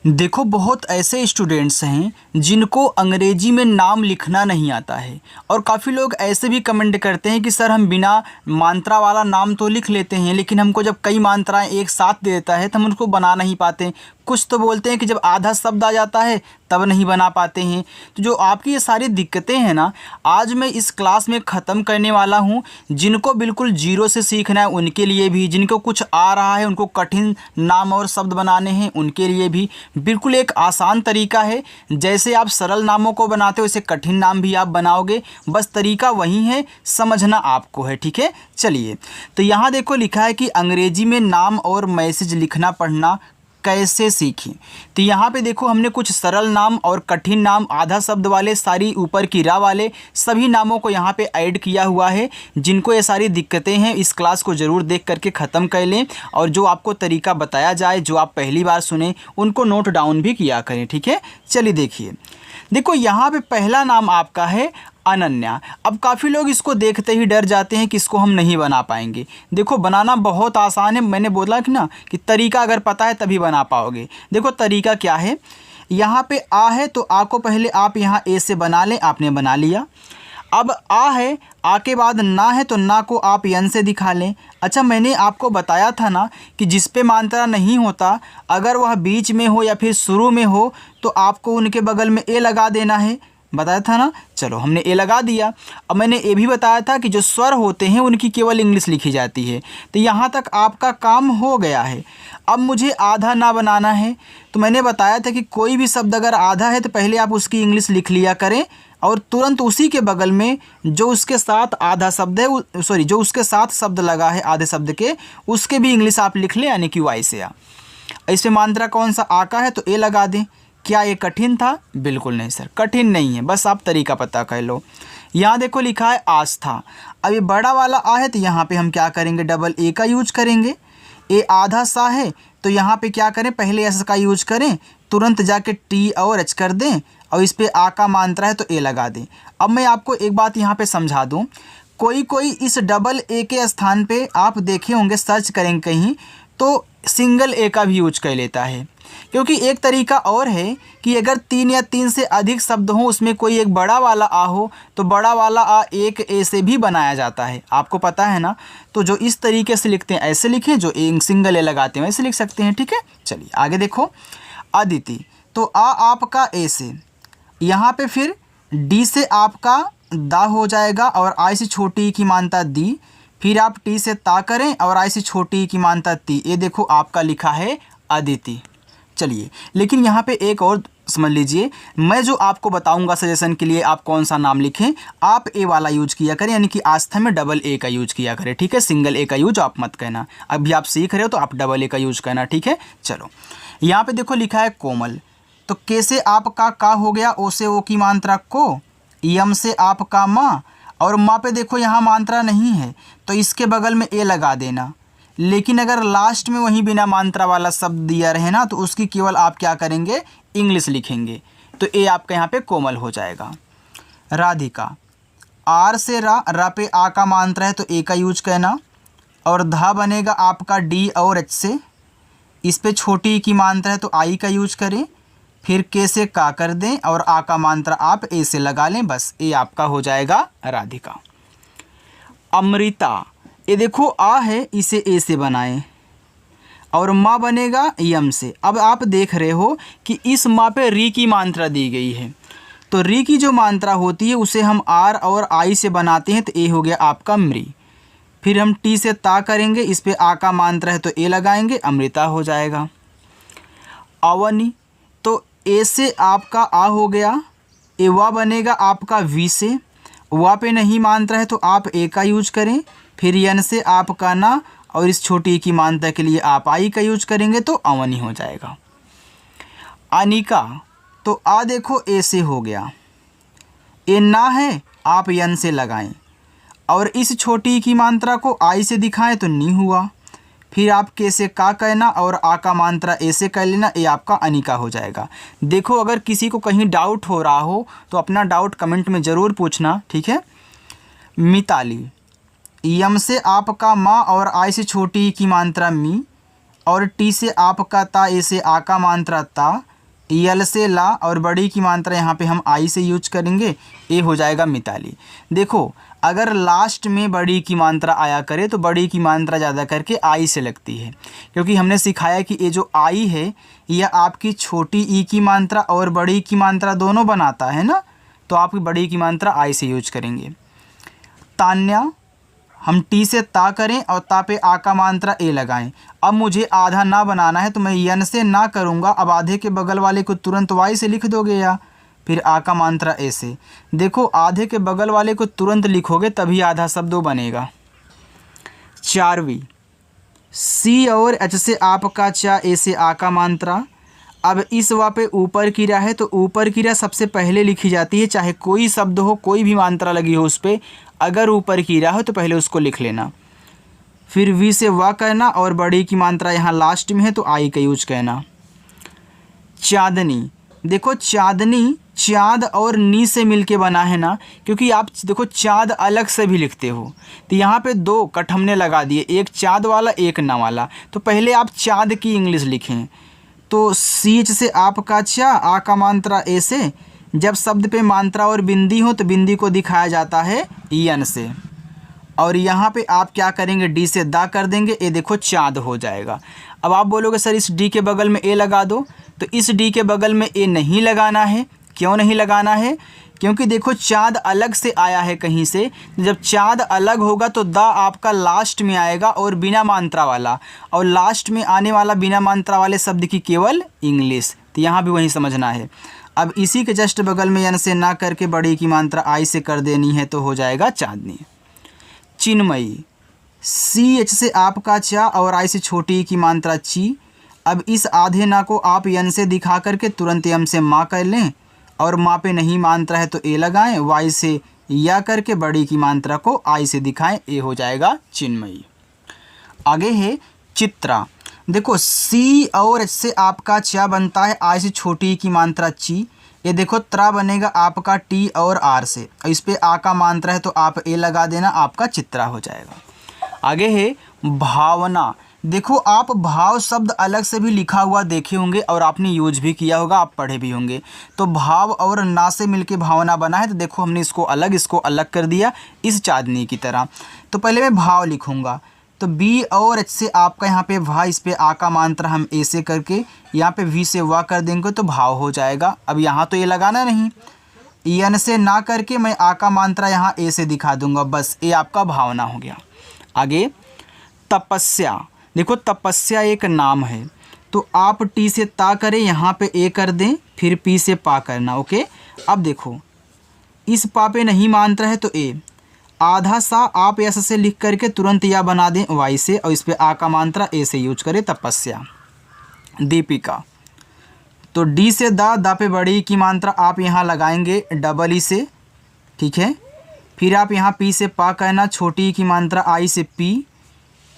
देखो, बहुत ऐसे स्टूडेंट्स हैं जिनको अंग्रेजी में नाम लिखना नहीं आता है। और काफ़ी लोग ऐसे भी कमेंट करते हैं कि सर हम बिना मात्रा वाला नाम तो लिख लेते हैं, लेकिन हमको जब कई मात्राएं एक साथ दे देता है तो हम उसको बना नहीं पाते। कुछ तो बोलते हैं कि जब आधा शब्द आ जाता है तब नहीं बना पाते हैं। तो जो आपकी ये सारी दिक्कतें हैं ना, आज मैं इस क्लास में ख़त्म करने वाला हूँ। जिनको बिल्कुल जीरो से सीखना है उनके लिए भी, जिनको कुछ आ रहा है, उनको कठिन नाम और शब्द बनाने हैं उनके लिए भी बिल्कुल एक आसान तरीका है। जैसे आप सरल नामों को बनाते हो वैसे कठिन नाम भी आप बनाओगे, बस तरीका वही है, समझना आपको है। ठीक है, चलिए। तो यहाँ देखो लिखा है कि अंग्रेजी में नाम और मैसेज लिखना पढ़ना कैसे सीखें। तो यहाँ पे देखो हमने कुछ सरल नाम और कठिन नाम, आधा शब्द वाले, सारी ऊपर की रा वाले सभी नामों को यहाँ पे ऐड किया हुआ है। जिनको ये सारी दिक्कतें हैं इस क्लास को ज़रूर देख करके ख़त्म कर लें, और जो आपको तरीका बताया जाए, जो आप पहली बार सुने, उनको नोट डाउन भी किया करें। ठीक है, चलिए देखिए। देखो यहाँ पे पहला नाम आपका है अनन्या। अब काफ़ी लोग इसको देखते ही डर जाते हैं कि इसको हम नहीं बना पाएंगे। देखो बनाना बहुत आसान है, मैंने बोला कि ना कि तरीका अगर पता है तभी बना पाओगे। देखो तरीका क्या है, यहाँ पे आ है तो आ को पहले आप यहाँ ए से बना लें, आपने बना लिया। अब आ है, आ के बाद ना है तो ना को आप यन से दिखा लें। अच्छा, मैंने आपको बताया था ना कि जिस पे मात्रा नहीं होता, अगर वह बीच में हो या फिर शुरू में हो तो आपको उनके बगल में ए लगा देना है, बताया था ना। चलो हमने ए लगा दिया। अब मैंने ये भी बताया था कि जो स्वर होते हैं उनकी केवल इंग्लिश लिखी जाती है। तो यहाँ तक आपका काम हो गया है। अब मुझे आधा ना बनाना है, तो मैंने बताया था कि कोई भी शब्द अगर आधा है तो पहले आप उसकी इंग्लिश लिख लिया करें, और तुरंत उसी के बगल में जो उसके साथ आधा शब्द है, सॉरी, जो उसके साथ शब्द लगा है आधे शब्द के, उसके भी इंग्लिश आप लिख लें, यानी कि वाई से आ। इसमें मात्रा कौन सा आ का है तो ए लगा दें। क्या ये कठिन था? बिल्कुल नहीं सर, कठिन नहीं है, बस आप तरीका पता कर लो। यहाँ देखो लिखा है आस्था। अब ये बड़ा वाला आ है तो यहाँ पे हम क्या करेंगे, डबल ए का यूज करेंगे। ए आधा सा है तो यहाँ पे क्या करें, पहले एस का यूज करें, तुरंत जाके टी और एच कर दें, और इस पे आ का मात्रा है तो ए लगा दें। अब मैं आपको एक बात यहाँ पे समझा दूँ, कोई कोई इस डबल ए के स्थान पे आप देखे होंगे, सर्च करेंगे कहीं तो सिंगल ए का भी यूज कर लेता है। क्योंकि एक तरीका और है कि अगर 3 या 3 से अधिक शब्द हों, उसमें कोई एक बड़ा वाला आ हो, तो बड़ा वाला आ एक ए से भी बनाया जाता है, आपको पता है ना। तो जो इस तरीके से लिखते हैं ऐसे लिखें, जो एक सिंगल ए लगाते हैं वैसे लिख सकते हैं। ठीक है, चलिए आगे देखो। अदिति, तो आ आपका ए से, यहाँ पे फिर डी से आपका दा हो जाएगा, और आई से छोटी की मानता दी, फिर आप टी से ता करें और आई से छोटी की मानता ती। ये देखो आपका लिखा है अदिति। चलिए, लेकिन यहाँ पे एक और समझ लीजिए, मैं जो आपको बताऊंगा सजेशन के लिए आप कौन सा नाम लिखें, आप ए वाला यूज किया करें, यानी कि आस्था में डबल ए का यूज किया करें। ठीक है, सिंगल ए का यूज आप मत कहना। अभी आप सीख रहे हो तो आप डबल ए का यूज करना। ठीक है, चलो यहाँ पे देखो लिखा है कोमल। तो कैसे आपका का हो गया, ओ से ओ की मात्रा को, यम से आपका माँ, और माँ पे देखो यहाँ मात्रा नहीं है तो इसके बगल में ए लगा देना। लेकिन अगर लास्ट में वहीं बिना मात्रा वाला शब्द दिया रहे ना, तो उसकी केवल आप क्या करेंगे, इंग्लिश लिखेंगे। तो ए आपका यहाँ पे कोमल हो जाएगा। राधिका, आर से रा पे आ का मात्रा है तो ए का यूज करना, और धा बनेगा आपका डी और एच से, इस पे छोटी की मात्रा है तो आई का यूज करें, फिर के से का कर दें, और आ का मात्रा आप ए से लगा लें, बस ए आपका हो जाएगा राधिका। अमृता, ये देखो आ है, इसे ए से बनाएं, और माँ बनेगा यम से। अब आप देख रहे हो कि इस माँ पे री की मात्रा दी गई है, तो री की जो मात्रा होती है उसे हम आर और आई से बनाते हैं, तो ए हो गया आपका मृ। फिर हम टी से ता करेंगे, इस पे आ का मात्रा है तो ए लगाएंगे, अमृता हो जाएगा। अवनी, तो ए से आपका आ हो गया, ए वा बनेगा आपका वी से, वा पे नहीं मात्रा है तो आप ए का यूज करें, फिर यन से आपका ना, और इस छोटी की मात्रा के लिए आप आई का यूज करेंगे तो अवनी हो जाएगा। अनिका, तो आ देखो ए से हो गया, ए ना है आप यन से लगाएं, और इस छोटी की मात्रा को आई से दिखाएं तो नी हुआ, फिर आप के से का कहना और आ का मात्रा ए से कर लेना, ये आपका अनिका हो जाएगा। देखो अगर किसी को कहीं डाउट हो रहा हो तो अपना डाउट कमेंट में ज़रूर पूछना। ठीक है। मिताली, यम से आपका माँ और आई से छोटी की मात्रा मी, और टी से आपका ता, ए से आ का मात्रा ता, यल से ला और बड़ी की मात्रा यहाँ पे हम आई से यूज करेंगे, ए हो जाएगा मिताली। देखो अगर लास्ट में बड़ी की मात्रा आया करे तो बड़ी की मात्रा ज़्यादा करके आई से लगती है, क्योंकि हमने सिखाया कि ये जो आई है यह आपकी छोटी ई की मात्रा और बड़ी की मात्रा दोनों बनाता है ना, तो आपकी बड़ी की मात्रा आई से यूज करेंगे। तान्या, हम टी से ता करें और ता पे आ का मात्रा ए लगाएं। अब मुझे आधा ना बनाना है तो मैं यन से ना करूँगा, अब आधे के बगल वाले को तुरंत वाई से लिख दोगे या फिर आ का मात्रा ए से। देखो आधे के बगल वाले को तुरंत लिखोगे तभी आधा शब्द बनेगा। 4वीं, सी और एच से आपका चा, ए से आ का मात्रा। अब इस वा पे ऊपर किरा है तो ऊपर किरा सबसे पहले लिखी जाती है, चाहे कोई शब्द हो कोई भी मात्रा लगी हो उस पर, अगर ऊपर किरा हो तो पहले उसको लिख लेना। फिर वी से वा कहना और बड़ी की मात्रा यहाँ लास्ट में है तो आई का यूज कहना। चांदनी, देखो चांदनी चाँद और नी से मिलके बना है ना, क्योंकि आप देखो चाँद अलग से भी लिखते हो तो यहाँ पे दो कट हमने लगा दिए, एक चाँद वाला एक ना वाला, तो पहले आप चाँद की इंग्लिश लिखें। तो सी एच से आपका चा, आ का मात्रा ए से, जब शब्द पे मात्रा और बिंदी हो तो बिंदी को दिखाया जाता है यन से, और यहाँ पे आप क्या करेंगे डी से दा कर देंगे, ए देखो चाँद हो जाएगा। अब आप बोलोगे सर इस डी के बगल में ए लगा दो, तो इस डी के बगल में ए नहीं लगाना है। क्यों नहीं लगाना है? क्योंकि देखो चाँद अलग से आया है कहीं से, जब चाँद अलग होगा तो दा आपका लास्ट में आएगा और बिना मात्रा वाला, और लास्ट में आने वाला बिना मात्रा वाले शब्द की केवल इंग्लिश, तो यहाँ भी वही समझना है। अब इसी के जस्ट बगल में यन से ना करके बड़ी की मात्रा आई से कर देनी है तो हो जाएगा चांदनी। चिन्मयी, सी एच से आपका चा और आई से छोटी की मात्रा ची। अब इस आधे ना को आप यन से दिखा करके तुरंत यम से माँ कर लें, और माँ पे नहीं मात्रा है तो ए लगाएं, वाई से या करके बड़ी की मात्रा को आई से दिखाएं, ए हो जाएगा चिन्मयी। आगे है चित्रा। देखो सी और एच से आपका चा बनता है आई से छोटी की मात्रा ची, ये देखो त्रा बनेगा आपका टी और आर से, इस पे आ का मात्रा है तो आप ए लगा देना, आपका चित्रा हो जाएगा। आगे है भावना। देखो आप भाव शब्द अलग से भी लिखा हुआ देखे होंगे और आपने यूज भी किया होगा, आप पढ़े भी होंगे। तो भाव और ना से मिलके भावना बना है, तो देखो हमने इसको अलग कर दिया इस चांदनी की तरह। तो पहले मैं भाव लिखूँगा, तो बी और एच से आपका यहाँ पे भा, इस पे आ का मात्रा हम ए से करके यहाँ पे वी से वा कर देंगे तो भाव हो जाएगा। अब यहाँ तो ये लगाना नहीं, यन से ना करके मैं आ का मात्रा यहाँ ए से दिखा दूंगा, बस ये आपका भावना हो गया। आगे तपस्या। देखो तपस्या एक नाम है, तो आप टी से ता करें, यहाँ पे ए कर दें, फिर पी से पा करना। ओके, अब देखो इस पा पे नहीं मात्रा है तो ए, आधा सा आप ऐसा से लिख करके तुरंत या बना दें वाई से, और इस पे आ का मात्रा ए से यूज करें, तपस्या। दीपिका, तो डी से दा पे बड़ी की मात्रा आप यहाँ लगाएंगे डबल ई से, ठीक है। फिर आप यहाँ पी से पा कहना, छोटी की मात्रा आई से पी,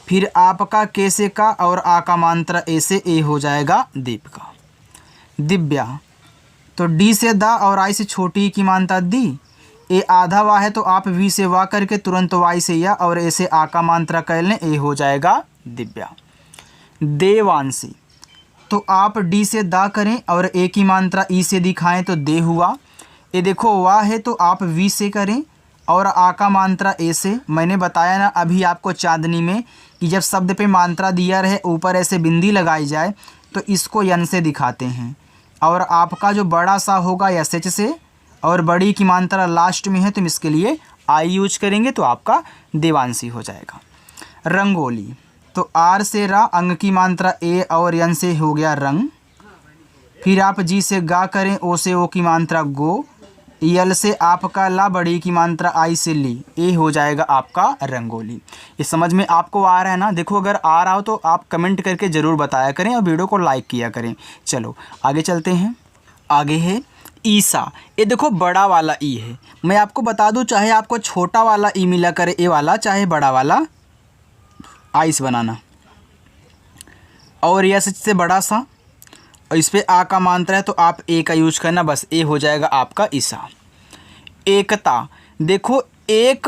फिर आपका के से का और आ का मात्रा ए से, ए हो जाएगा दीपिका। दिव्या, तो डी से दा और आई से छोटी की मात्रा दी, ए आधा वा है तो आप वी से वा करके तुरंत वाई से या और ए से आ का मात्रा कर लें, ए हो जाएगा दिव्या। देवांशी, तो आप डी से दा करें और ए की मात्रा ई से दिखाएं तो दे हुआ। ये देखो वा है तो आप वी से करें और आ का मात्रा ए से। मैंने बताया ना अभी आपको चांदनी में कि जब शब्द पे मात्रा दिया रहे ऊपर ऐसे बिंदी लगाई जाए तो इसको यन से दिखाते हैं, और आपका जो बड़ा सा होगा एस एच से, और बड़ी की मात्रा लास्ट में है तो हम इसके लिए आई यूज करेंगे, तो आपका देवांशी हो जाएगा। रंगोली, तो आर से रा, अंग की मात्रा ए और यन से हो गया रंग। फिर आप जी से गा करें, ओ से ओ की मात्रा गो, यल से आपका ला, बड़ी की मात्रा आई से ली, ए हो जाएगा आपका रंगोली। ये समझ में आपको आ रहा है ना? देखो अगर आ रहा हो तो आप कमेंट करके ज़रूर बताया करें और वीडियो को लाइक किया करें। चलो आगे चलते हैं। आगे है ईसा। ये देखो बड़ा वाला ई है, मैं आपको बता दूं चाहे आपको छोटा वाला ई मिला करे ए वाला, चाहे बड़ा वाला आइस बनाना, और यस से बड़ा सा, और इस पर आ का मात्रा है तो आप ए का यूज करना, बस ए हो जाएगा आपका ईसा। एकता, देखो एक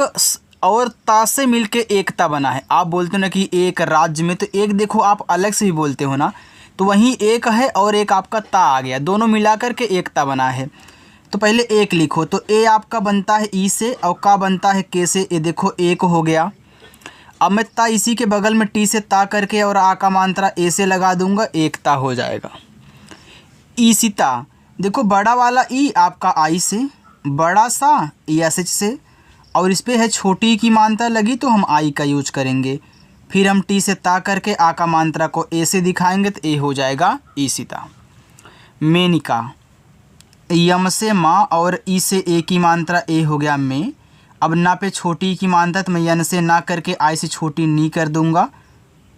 और ता से मिलके एकता बना है। आप बोलते हो ना कि एक राज्य में, तो एक देखो आप अलग से भी बोलते हो ना, तो वहीं एक है और एक आपका ता आ गया, दोनों मिला कर के एक ता बना है। तो पहले एक लिखो, तो ए आपका बनता है ई से और का बनता है के से। ये देखो एक हो गया। अब मैं ता इसी के बगल में टी से ता करके और आ का मात्रा ए से लगा दूंगा, एकता हो जाएगा। ईसिता, देखो बड़ा वाला ई आपका आई से, बड़ा सा एस एच से, और इस पे है छोटी की मात्रा लगी तो हम आई का यूज करेंगे। फिर हम टी से ता करके आ का मात्रा को ए से दिखाएंगे तो ए हो जाएगा ईसिता। मेनिका, यम से माँ और ई से ए की मात्रा ए हो गया में। अब ना पे छोटी की मात्रा तो मैं यन से ना करके आई से छोटी नी कर दूंगा।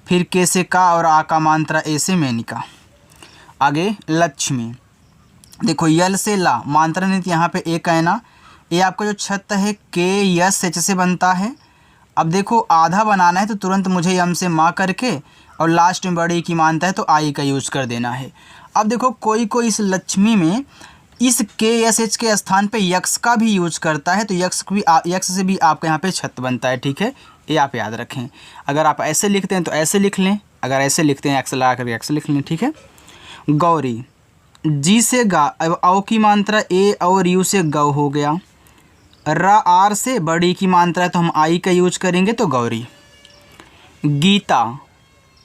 फिर के से का और आ का मात्रा ए से मेनिका। आगे लक्ष्मी, देखो यल से ला मात्रा नहीं यहाँ पे ए कहना। ये आपका जो छत है के यस एच से बनता है। अब देखो आधा बनाना है तो तुरंत मुझे यम से माँ करके और लास्ट में बड़ी की मात्रा है तो आई का यूज कर देना है। अब देखो कोई कोई इस लक्ष्मी में इस के एस एच के स्थान पे यक्स का भी यूज करता है, तो यक्स से भी आपके यहाँ पे छत बनता है। ठीक है, ये आप याद रखें। अगर आप ऐसे लिखते हैं तो ऐसे लिख लें, अगर ऐसे लिखते हैं एक्स लगा कर एक्स लिख लें। ठीक है। गौरी, जी से गा, अब औ की मात्रा ए और यू से गौ हो गया। र आर से बड़ी की मात्रा है तो हम आई का यूज करेंगे तो गौरी। गीता,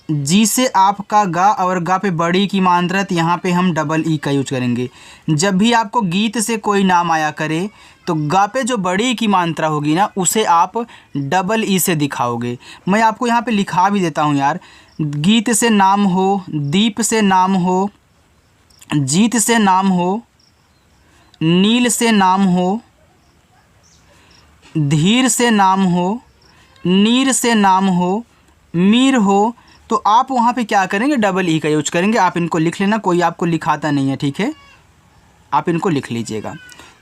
जी से आपका गा और गा पे बड़ी की मात्रा है तो यहाँ पे हम डबल ई का यूज करेंगे। जब भी आपको गीत से कोई नाम आया करे तो गा पे जो बड़ी की मात्रा होगी ना उसे आप डबल ई से दिखाओगे। मैं आपको यहाँ पे लिखा भी देता हूँ यार। गीत से नाम हो, दीप से नाम हो, जीत से नाम हो, नील से नाम हो, धीर से नाम हो, नीर से नाम हो, मीर हो, तो आप वहाँ पे क्या करेंगे डबल ई का यूज करेंगे। आप इनको लिख लेना, कोई आपको लिखाता नहीं है। ठीक है, आप इनको लिख लीजिएगा।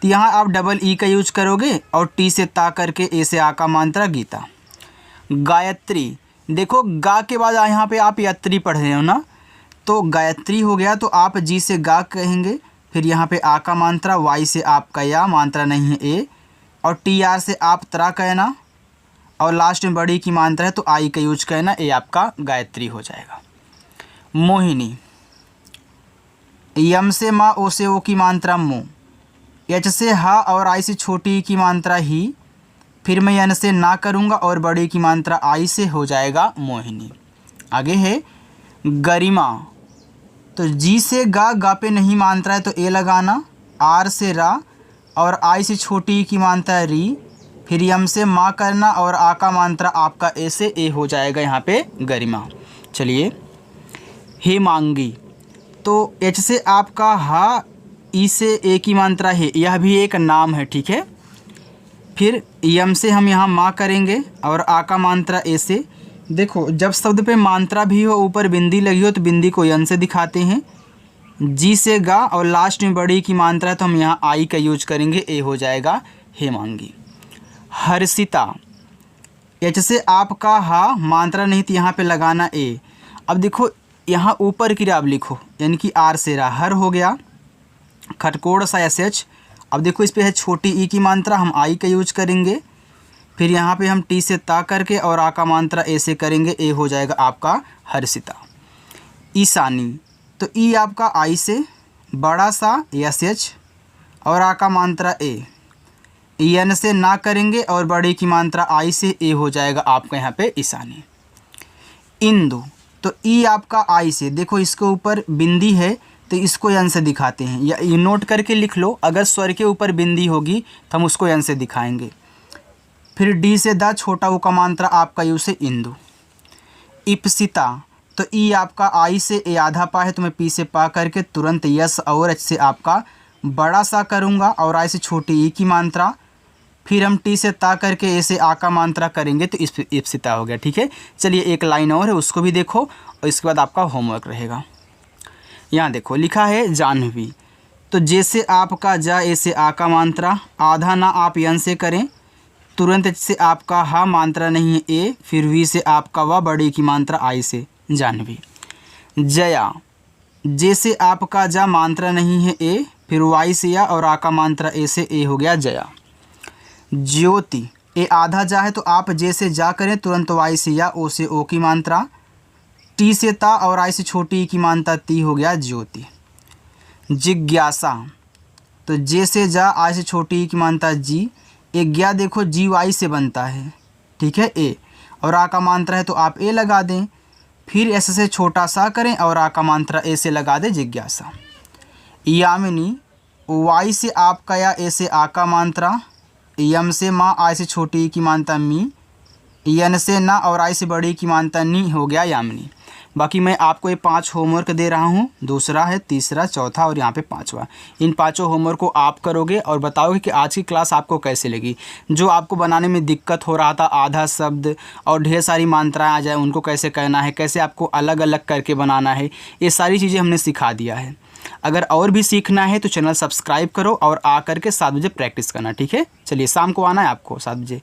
तो यहाँ आप डबल ई का यूज करोगे और टी से ता करके ए से आ का मात्रा गीता। गायत्री, देखो गा के बाद यहाँ पे आप यात्री पढ़ रहे हो ना, तो गायत्री हो गया तो आप जी से गा कहेंगे। फिर यहाँ पे आ का मात्रा, वाई से आपका या मात्रा नहीं है ए, और टी आर से आप त्रा कहना, और लास्ट में बड़ी की मात्रा है तो आई का यूज करना। ये आपका गायत्री हो जाएगा। मोहिनी, यम से माँ ओ से ओ की मात्रा मो, एच से हा और आई से छोटी की मात्रा ही, फिर मैं यन से ना करूँगा और बड़ी की मात्रा आई से हो जाएगा मोहिनी। आगे है गरिमा, तो जी से गा पे नहीं मात्रा है तो ए लगाना, आर से रा और आई से छोटी की मात्रा री, फिर यम से माँ करना और आ का मात्रा आपका ए से ए हो जाएगा यहाँ पे गरिमा। चलिए हेमांगी, तो एच से आपका हा, ई से ए की मात्रा है, यह भी एक नाम है। ठीक है। फिर यम से हम यहाँ माँ करेंगे और आ का मात्रा ए से। देखो जब शब्द पे मात्रा भी हो, ऊपर बिंदी लगी हो तो बिंदी को यन से दिखाते हैं। जी से गा और लास्ट में बड़ी की मात्रा है तो हम यहाँ आई का यूज करेंगे, ए हो जाएगा हेमांगी। हर्षिता, एच से आपका हा मात्रा नहीं तो यहाँ पे लगाना ए। अब देखो यहाँ ऊपर की राब लिखो, यानी कि आर से रा, हर हो गया, खटकोड़ सा एस एच। अब देखो इस पे है छोटी ई की मात्रा, हम आई का यूज करेंगे। फिर यहाँ पे हम टी से ता करके और आ का मात्रा ए से करेंगे, ए हो जाएगा आपका हर्षिता। ईशानी, तो ई आपका आई से, बड़ा सा एस एच और आ का मात्रा ए, यन से ना करेंगे और बड़ी की मात्रा आई से, ए हो जाएगा आपका यहाँ पे ईशानी। इंदु, तो ई आपका आई से, देखो इसके ऊपर बिंदी है तो इसको यन से दिखाते हैं, या नोट करके लिख लो, अगर स्वर के ऊपर बिंदी होगी तो हम उसको यन से दिखाएंगे। फिर डी से दा, छोटा ऊ का मात्रा आपका यू से इंदु। इप्सिता, तो ई आपका आई से, ए आधा पा है तो मैं पी से पा करके तुरंत यस और एच से आपका बड़ा सा करूँगा और आई से छोटी ई की मात्रा। फिर हम टी से ता करके ए से आ का मात्रा करेंगे तो इप्सिता हो गया। ठीक है। चलिए एक लाइन और है, उसको भी देखो और इसके बाद आपका होमवर्क रहेगा। यहाँ देखो लिखा है जाह्नवी, तो जैसे आपका जा ए से आ का मात्रा, आधा ना आप यन से करें, तुरंत एच से आपका हा मात्रा नहीं है ए, फिर वी से आपका वा, बड़ी की मात्रा आई से जाह्नवी। जया, जैसे आपका जा मात्रा नहीं है ए, फिर वाई से या और आ का मात्रा ए से, ए हो गया जया। ज्योति, ए आधा जा है तो आप जैसे जा करें तुरंत वाई से या, ओ से ओ की मात्रा। टी से ता और आई से छोटी की मानता ती हो गया ज्योति। जिज्ञासा, तो जे से जा, आई से छोटी की मानता जी। एक ज्ञा देखो जी वाई से बनता है, ठीक है, ए, और आ का मात्रा है तो आप ए लगा दें। फिर एस से छोटा सा करें और आ का मात्रा ए से लगा दें, जिज्ञासा। यामिनी, वाई से आपका या ए से आ का मात्रा, यम से माँ, आई से छोटी की मानता मी, यन से ना और आई से बड़ी की मानता नी हो गया यामिनी। बाकी मैं आपको ये 5 होमवर्क दे रहा हूँ, दूसरा है, तीसरा, चौथा और यहाँ पे 5वां। इन 5 होमवर्क को आप करोगे और बताओगे कि आज की क्लास आपको कैसे लगी। जो आपको बनाने में दिक्कत हो रहा था, आधा शब्द और ढेर सारी मात्राएं आ जाए, उनको कैसे करना है, कैसे आपको अलग अलग करके बनाना है, ये सारी चीज़ें हमने सिखा दिया है। अगर और भी सीखना है तो चैनल सब्सक्राइब करो और आ करके 7 बजे प्रैक्टिस करना, ठीक है। चलिए, शाम को आना है आपको 7 बजे।